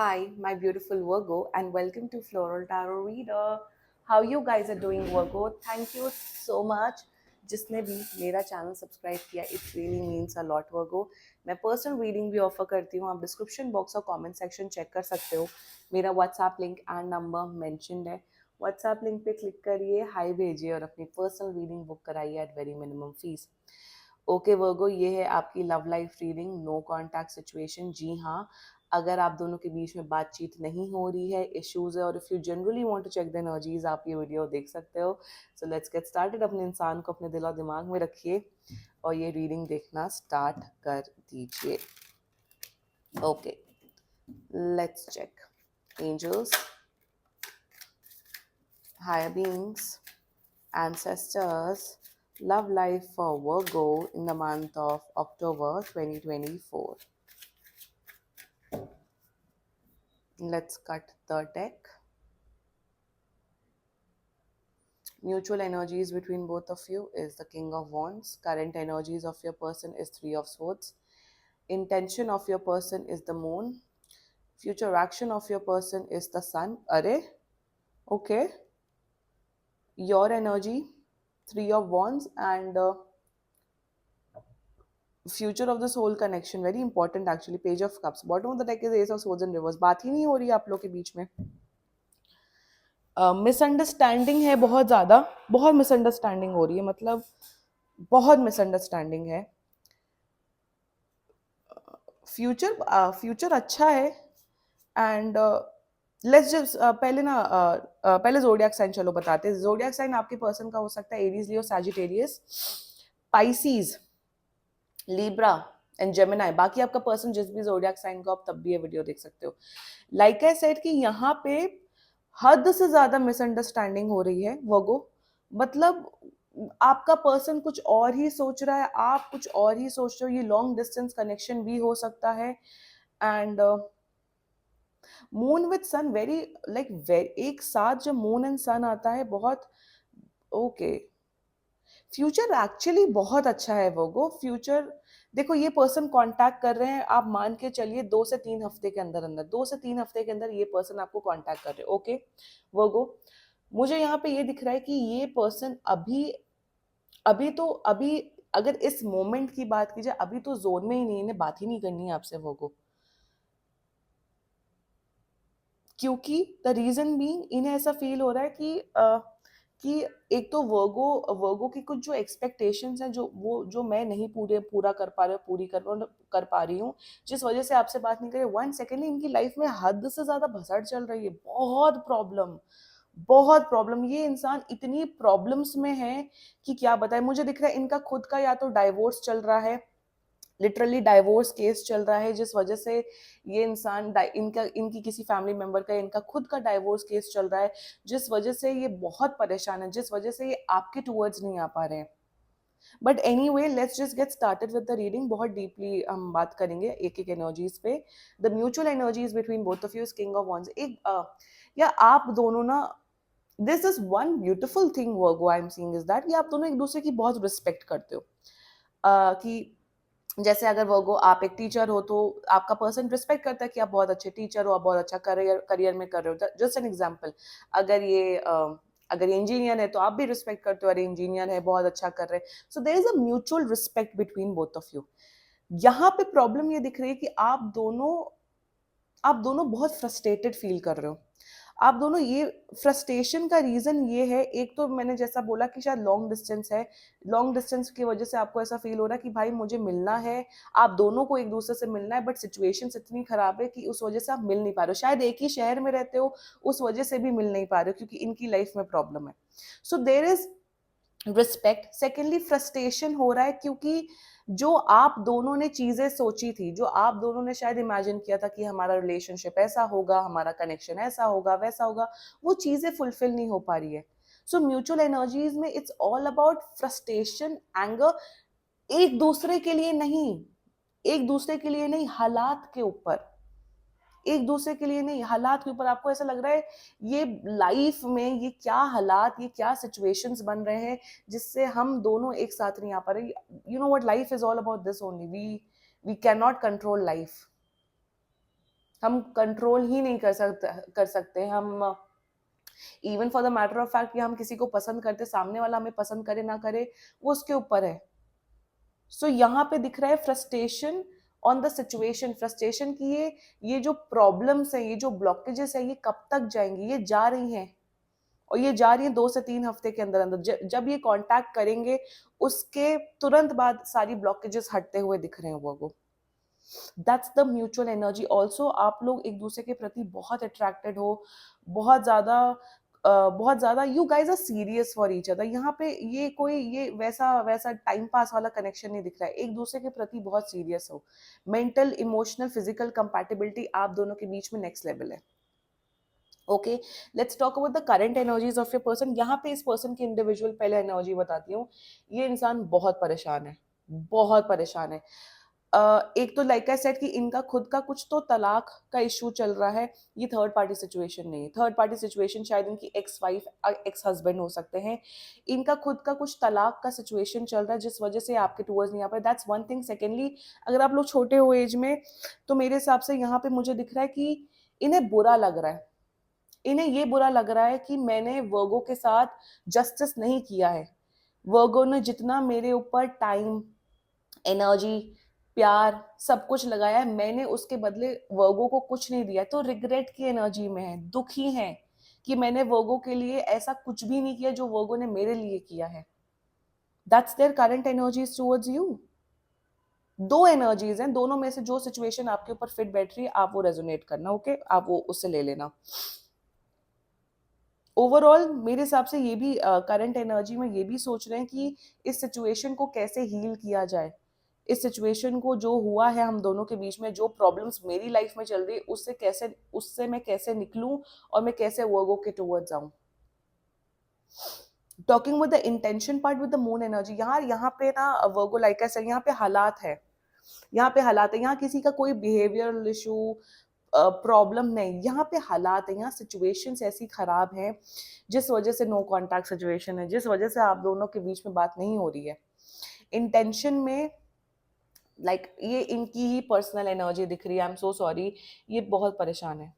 Hi, my beautiful Virgo, and welcome to Floral Tarot Reader. How you guys are doing, Virgo? Thank you so much. जिसने भी मेरा channel subscribe किया, it really means a lot Virgo. मैं personal reading भी offer करती हूँ. आप description box और कमेंट सेक्शन चेक कर सकते हो. मेरा WhatsApp link and number mentioned है. व्हाट्सएप लिंक पे क्लिक करिए, हाई भेजिए और अपनी पर्सनल रीडिंग बुक कराइए at very minimum fees. Okay Virgo, ये है आपकी love life reading. No contact situation. जी हाँ, अगर आप दोनों के बीच में बातचीत नहीं हो रही है, इश्यूज है, और if you generally want to check the energies, आप ये वीडियो देख सकते हो. So let's get started. अपने इंसान को अपने दिल और दिमाग में रखिए और ये रीडिंग देखना स्टार्ट कर दीजिए. Okay, let's check. Angels, higher beings, ancestors, love life for Virgo in the month of October 2024. Let's cut the deck. Mutual energies between both of you is the King of Wands. Current energies of your person is Three of Swords. Intention of your person is the Moon. Future action of your person is the Sun. Array? Okay. Your energy, Three of Wands, and future of the soul connection. Very important actually. Page of Cups. Bottom of the deck is Ace of Swords in reverse. बात ही नहीं हो रही है आप लोग के बीच में. Misunderstanding है बहुत ज़्यादा. बहुत मिसअंडरस्टैंडिंग हो रही है, मतलब बहुत मिसअंडरस्टैंडिंग है. फ्यूचर अच्छा है. एंड लेट्स जस्ट पहले जोडियाक साइन चलो बताते हैं. जोडियाक साइन आपके पर्सन का हो सकता है Aries, Leo, Sagittarius, Pisces, Libra and Gemini. बाकी आपका पर्सन जिस भी जोडियाक साइन को, आप तब भी ये वीडियो देख सकते हो. लाइक आई सेड कि यहाँ पे हद से ज्यादा मिसअंडरस्टैंडिंग हो रही है वर्गो. मतलब आपका पर्सन कुछ और ही सोच रहा है, आप कुछ और ही सोच रहे हो. ये लॉन्ग डिस्टेंस कनेक्शन भी हो सकता है. And moon with sun, very like एक साथ जब मून एंड सन आता है, बहुत ओके. फ्यूचर एक्चुअली बहुत अच्छा है वर्गो. फ्यूचर देखो, ये पर्सन कांटेक्ट कर रहे हैं, आप मान के चलिए 2 से 3 हफ्ते के अंदर अंदर, 2 से 3 हफ्ते के अंदर ये पर्सन आपको कांटेक्ट कर रहे हैं. ओके वर्गो, मुझे यहाँ पे ये दिख रहा है कि ये पर्सन अभी अभी तो अभी अगर इस मोमेंट की बात की जाए, अभी तो जोन में ही नहीं, इन्हें बात ही नहीं करनी है आपसे वर्गो. क्योंकि द रीजन बीइंग, इन्हें ऐसा फील हो रहा है कि एक तो वर्गो की कुछ जो एक्सपेक्टेशंस हैं, जो मैं नहीं पूरा कर पा रही हूँ, कर पा रही हूँ, जिस वजह से आपसे बात नहीं करे. वन सेकेंडली इनकी लाइफ में हद से ज्यादा भसड़ चल रही है. बहुत प्रॉब्लम, बहुत प्रॉब्लम. ये इंसान इतनी प्रॉब्लम्स में है कि क्या बताए. मुझे दिख रहा है इनका खुद का या तो डाइवोर्स चल रहा है, लिटरली डाइवोर्स केस चल रहा है, जिस वजह से ये इंसान इनकी किसी फैमिली मेंबर का, इनका खुद का डाइवोर्स केस चल रहा है, जिस वजह से ये बहुत परेशान है, जिस वजह से ये आपके टूवर्ड्स नहीं आ पा रहे हैं. But any way, let's just get started with the reading. बहुत डीपली हम बात करेंगे एक एक एनर्जीज पे. The mutual energies between both of you is king of wands. या आप दोनों ना, this is one beautiful thing Virgo I am seeing is that, ये आप दोनों एक दूसरे की बहुत रिस्पेक्ट करते हो. कि जैसे अगर वर्गो आप एक टीचर हो, तो आपका पर्सन रिस्पेक्ट करता है कि आप बहुत अच्छे टीचर हो, आप बहुत अच्छा करियर में कर रहे हो. जस्ट एन एग्जांपल, अगर ये इंजीनियर है तो आप भी रिस्पेक्ट करते हो, अरे इंजीनियर है, बहुत अच्छा कर रहे हैं. So there is a mutual respect between both of you. यहाँ पे प्रॉब्लम ये दिख रही है कि आप दोनों बहुत फ्रस्ट्रेटेड फील कर रहे हो. आप दोनों, ये फ्रस्ट्रेशन का रीजन ये है, एक तो मैंने जैसा बोला कि शायद लॉन्ग डिस्टेंस है. लॉन्ग डिस्टेंस की वजह से आपको ऐसा फील हो रहा है कि भाई मुझे मिलना है, आप दोनों को एक दूसरे से मिलना है, बट सिचुएशन इतनी खराब है कि उस वजह से आप मिल नहीं पा रहे हो. शायद एक ही शहर में रहते हो, उस वजह से भी मिल नहीं पा रहे हो, क्योंकि इनकी लाइफ में प्रॉब्लम है. So there is respect. Secondly, frustration हो रहा है क्योंकि जो आप दोनों ने चीजें सोची थी, जो आप दोनों ने शायद इमेजिन किया था कि हमारा रिलेशनशिप ऐसा होगा, हमारा कनेक्शन ऐसा होगा, वैसा होगा, वो चीजें फुलफिल नहीं हो पा रही है. सो म्यूचुअल एनर्जीज में it's all about frustration, anger. एक दूसरे के लिए नहीं, एक दूसरे के लिए नहीं, हालात के ऊपर. एक दूसरे के लिए नहीं, हालात के ऊपर. आपको ऐसा लग रहा है ये लाइफ में ये क्या हालात, ये क्या सिचुएशंस बन रहे हैं जिससे हम दोनों एक साथ नहीं आ पा रहे. You know what, life is all about this only. We can not control life. हम कंट्रोल ही नहीं कर सकते हम, even for the matter of fact कि हम किसी को पसंद करते, सामने वाला हमें पसंद करे ना करे वो उसके ऊपर है। सो यहाँ पे दिख रहा है frustration on the situation, frustration की ये जो प्रॉब्लम्स है, ये जो ब्लॉकेजेस है, ये कब तक जाएंगी, ये जा रही हैं और ये जा रही है 2 से 3 हफ्ते के अंदर अंदर। जब ये कांटेक्ट करेंगे उसके तुरंत बाद सारी ब्लॉकेजेस हटते हुए दिख रहे हैं वो। That's the mutual energy. Also आप लोग एक दूसरे के प्रति बहुत अट्रैक्टेड हो, बहुत ज्यादा बहुत ज्यादा you guys are serious for each other. यहाँ पे ये कोई ये वैसा वैसा टाइम पास वाला कनेक्शन नहीं दिख रहा है, एक दूसरे के प्रति बहुत सीरियस हो। मेंटल इमोशनल फिजिकल कंपैटिबिलिटी आप दोनों के बीच में नेक्स्ट लेवल है। Okay, let's talk about the current energies of your person. यहाँ पे इस पर्सन की इंडिविजुअल पहले एनर्जी बताती हूँ। ये इंसान बहुत परेशान है, बहुत परेशान है। एक तो लाइक आई सेड कि इनका खुद का कुछ तो तलाक का इशू चल रहा है। ये थर्ड पार्टी सिचुएशन नहीं है, थर्ड पार्टी सिचुएशन शायद इनकी एक्स वाइफ एक्स हस्बैंड हो सकते हैं। इनका खुद का कुछ तलाक का सिचुएशन चल रहा है जिस वजह से आपके टूवर्ड्स नहीं आ पाए। That's one thing. सेकेंडली, अगर आप लोग छोटे हो एज में तो मेरे हिसाब से यहाँ पे मुझे दिख रहा है कि इन्हें बुरा लग रहा है, इन्हें ये बुरा लग रहा है कि मैंने वर्गो के साथ जस्टिस नहीं किया है। वर्गो ने जितना मेरे ऊपर टाइम, एनर्जी, प्यार सब कुछ लगाया है, मैंने उसके बदले वर्गो को कुछ नहीं दिया। तो रिग्रेट की एनर्जी में है, दुखी है कि मैंने वर्गो के लिए ऐसा कुछ भी नहीं किया जो वर्गो ने मेरे लिए किया है। That's their current energies towards you. दो एनर्जीज हैं, दोनों में से जो सिचुएशन आपके ऊपर फिट बैठ रही है आप वो रेजोनेट करना। ओके, आप वो उससे ले लेना। ओवरऑल मेरे हिसाब से ये भी करंट एनर्जी में ये भी सोच रहे हैं कि इस सिचुएशन को कैसे हील किया जाए। इस सिचुएशन को जो हुआ है हम दोनों के बीच में, जो प्रॉब्लम्स मेरी लाइफ में चल रही है उससे मैं कैसे निकलूं और मैं कैसे वर्गो के टुवर्ड्स जाऊं। Talking with the intention part with the moon energy, यहाँ पे ना वर्गो लाइक ऐसा यहाँ पे हालात है, यहाँ पे हालात है, यहाँ किसी का कोई बिहेवियरल इशू प्रॉब्लम नहीं, यहाँ पे हालात है, यहाँ सिचुएशंस ऐसी खराब है जिस वजह से नो कांटेक्ट सिचुएशन है, जिस वजह से आप दोनों के बीच में बात नहीं हो रही है। इंटेंशन में लाइक ये इनकी ही पर्सनल एनर्जी दिख रही है। आई एम सो सॉरी, ये बहुत परेशान है।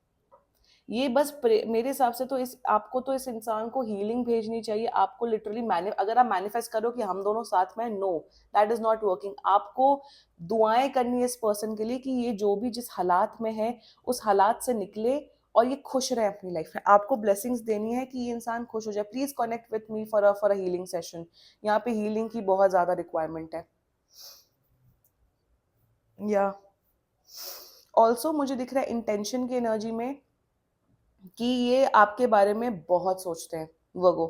ये बस मेरे हिसाब से तो इस आपको तो इस इंसान को हीलिंग भेजनी चाहिए। आपको लिटरली अगर आप मैनिफेस्ट करो कि हम दोनों साथ में, no, that is not working. आपको दुआएं करनी है इस पर्सन के लिए कि ये जो भी जिस हालात में है उस हालात से निकले और ये खुश रहे अपनी लाइफ में। आपको ब्लेसिंग्स देनी है कि ये इंसान खुश हो जाए। Please connect with me for a healing session. यहाँ पे हीलिंग की बहुत ज्यादा रिक्वायरमेंट है। या ऑल्सो मुझे दिख रहा है इंटेंशन की एनर्जी में कि ये आपके बारे में बहुत सोचते हैं Virgo.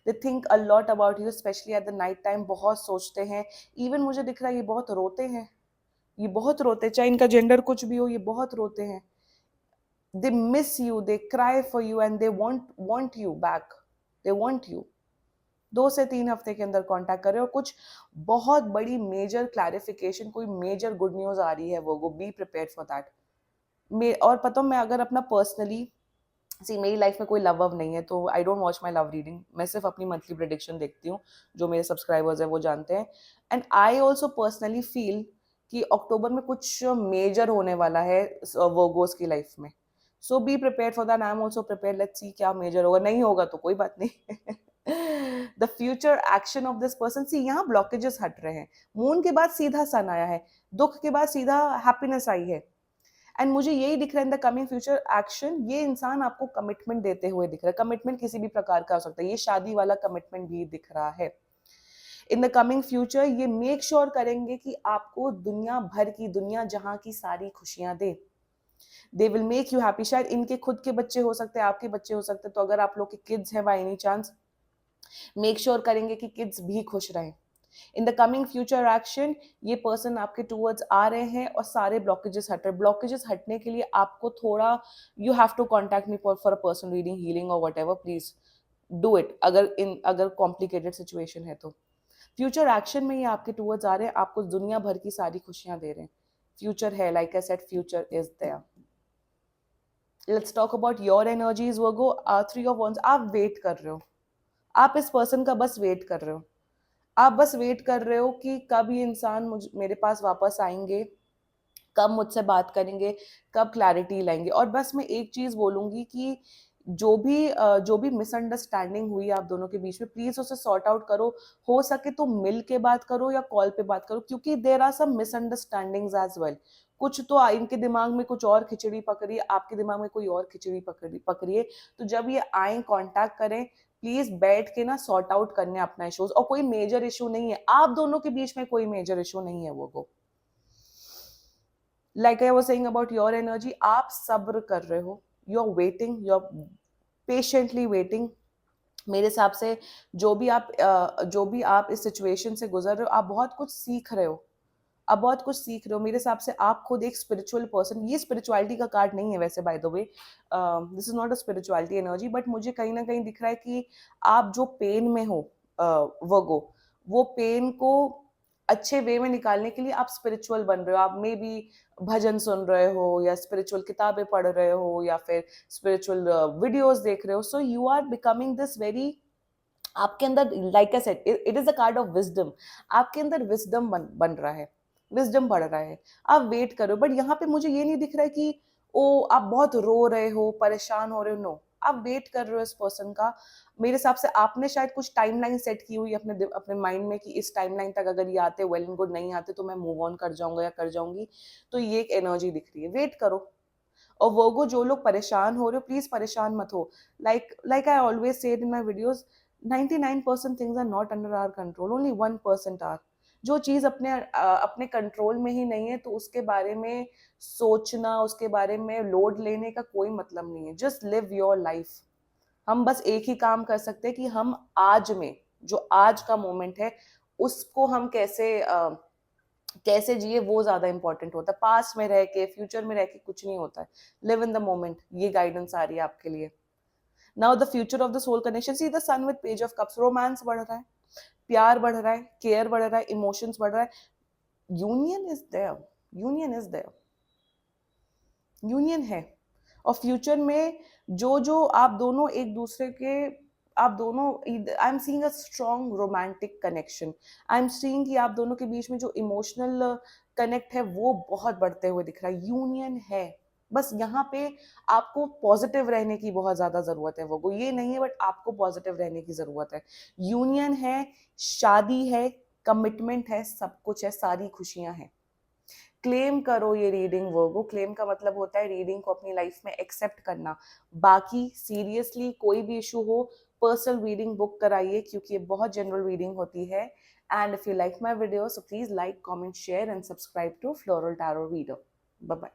They think a lot about you specially at the night time, बहुत सोचते हैं। इवन मुझे दिख रहा है ये बहुत रोते हैं, ये बहुत रोते हैं, चाहे इनका जेंडर कुछ भी हो, ये बहुत रोते हैं। They miss you, they cry for you and they want you back, they want you. 2 से 3 हफ्ते के अंदर कांटेक्ट करें और कुछ बहुत बड़ी मेजर क्लैरिफिकेशन, कोई मेजर गुड न्यूज आ रही है वो बी प्रिपेयर फॉर दैट। और पता मैं अगर अपना पर्सनली मेरी लाइफ में कोई लव वव नहीं है तो I don't watch my love reading. मैं सिर्फ अपनी मंथली प्रेडिक्शन देखती हूँ, जो मेरे सब्सक्राइबर्स हैं वो जानते हैं। And I also personally feel कि अक्टूबर में कुछ मेजर होने वाला है वर्गोस की लाइफ में। So be prepare for that. I am also prepare. Let's see क्या मेजर होगा, नहीं होगा तो कोई बात नहीं। The future action of this person, see यहाँ ब्लॉकेजेस हट रहे हैं। मून के बाद सीधा सन आया है, दुख के बाद सीधा हैप्पीनेस आई है। एंड मुझे यही दिख रहा है in the coming future action, ये इंसान आपको कमिटमेंट देते हुए दिख रहा है। कमिटमेंट किसी भी प्रकार का हो सकता है, ये शादी वाला कमिटमेंट भी दिख रहा है। इन द कमिंग फ्यूचर ये मेक श्योर करेंगे कि आपको दुनिया भर की, दुनिया जहां की सारी खुशियां दे। They will make you happy. शायद इनके खुद के बच्चे हो सकते हैं, आपके बच्चे हो सकते हैं, तो अगर आप लोग के किड्स हैं by any chance, make sure करेंगे कि किड्स भी खुश रहें। In the coming future action ये पर्सन आपके टूवर्ड्स आ रहे हैं और सारे ब्लॉकेजेस हट रहे। ब्लॉकेजेस हटने के लिए आपको थोड़ा, you have to contact me for a person reading, healing और whatever, please do it. अगर कॉम्प्लिकेटेड सिचुएशन है तो फ्यूचर एक्शन में ये आपके टूवर्ड्स आ रहे हैं, आपको दुनिया भर की सारी खुशियां दे रहे हैं। फ्यूचर है, like I said, future is there. Let's talk about your energies Virgo. 3 of wands, आप वेट कर रहे हो, आप इस पर्सन का बस वेट कर रहे हो। आप बस वेट कर रहे हो कि कब ये इंसान मेरे पास वापस आएंगे, कब मुझसे बात करेंगे, कब क्लैरिटी लाएँगे। और बस मैं एक चीज़ बोलूँगी कि जो भी मिसअंडरस्टैंडिंग हुई आप दोनों के बीच में, प्लीज़ उसे सॉर्ट आउट करो। हो सके तो मिल के बात करो या कॉल पे बात करो, क्योंकि there are some misunderstandings as well. कुछ तो इनके दिमाग में कुछ और खिचड़ी पक रही है, आपके दिमाग में कोई और खिचड़ी पक रही है। तो जब ये आएँ, कॉन्टैक्ट करें, प्लीज़ बैठ के ना सॉर्ट आउट करने अपना इश्यूज़। और कोई मेजर इश्यू नहीं है, आप दोनों के बीच में कोई मेजर इश्यू नहीं है वो। Like I was saying about your energy, आप सब्र कर रहे हो, यू आर पेशेंटली वेटिंग। मेरे हिसाब से जो भी आप इस सिचुएशन से गुजर रहे हो, आप बहुत कुछ सीख रहे हो। आप बहुत कुछ सीख रहे हो। मेरे हिसाब से आप खुद एक स्पिरिचुअल पर्सन, ये स्पिरिचुअलिटी का कार्ड नहीं है वैसे, by the way this is not a spirituality energy, but मुझे कहीं ना कहीं दिख रहा है कि आप जो पेन में हो, वर्गो, वो पेन को अच्छे वे में निकालने के लिए आप स्पिरिचुअल बन रहे हो। आप मे बी भजन सुन रहे हो, या स्पिरिचुअल किताबें पढ़ रहे हो, या फिर स्पिरिचुअल वीडियोस देख रहे हो। So you are becoming this very, आपके अंदर, like I said, it is a card of wisdom. आपके अंदर विजडम बन रहा है, विजडम बढ़ रहा है। आप वेट करो, बट यहाँ पे मुझे ये नहीं दिख रहा है कि ओ आप बहुत रो रहे हो, परेशान हो रहे हो। नो, आप वेट कर रहे हो इस पर्सन का। मेरे हिसाब से आपने शायद कुछ टाइमलाइन सेट की हुई अपने माइंड में कि इस टाइमलाइन तक अगर ये आते, वेल एंड गुड, नहीं आते तो मैं मूव ऑन कर जाऊंगा या कर जाऊंगी। तो ये एक एनर्जी दिख रही है, वेट करो। और वर्गो, जो लोग परेशान हो रहे हो, प्लीज परेशान मत हो। Like I always said in my videos, 99% things are not under our control, only 1% are. जो चीज अपने कंट्रोल में ही नहीं है, तो उसके बारे में सोचना, उसके बारे में लोड लेने का कोई मतलब नहीं है। Just live your life. हम बस एक ही काम कर सकते हैं कि हम आज में, जो आज का मोमेंट है, उसको हम कैसे जिए, वो ज्यादा इंपॉर्टेंट होता है। पास्ट में रह के, फ्यूचर में रह के कुछ नहीं होता है। लिव इन द मोमेंट, ये गाइडेंस आ रही है आपके लिए। Now the future of the soul connection, see the sun with page of cups, romance बढ़ रहा है, प्यार बढ़ रहा है, केयर बढ़ रहा है, इमोशंस बढ़ रहा है। Union is there, union is there, union है। और फ्यूचर में जो जो आप दोनों एक दूसरे के, आप दोनों, I am seeing a strong romantic connection. I am seeing कि आप दोनों के बीच में जो इमोशनल कनेक्ट है, वो बहुत बढ़ते हुए दिख रहा है। यूनियन है। बस यहाँ पे आपको पॉजिटिव रहने की बहुत ज्यादा जरूरत है। वो ये नहीं है, बट आपको पॉजिटिव रहने की जरूरत है। यूनियन है, शादी है, कमिटमेंट है, सब कुछ है, सारी खुशियां हैं। क्लेम करो ये रीडिंग वर्गो। क्लेम का मतलब होता है रीडिंग को अपनी लाइफ में एक्सेप्ट करना। बाकी सीरियसली कोई भी इशू हो, पर्सनल रीडिंग बुक कराइए, क्योंकि ये बहुत जनरल रीडिंग होती है। And if you like my video, so please like, comment, share and subscribe to floral tarot reader. Bye bye.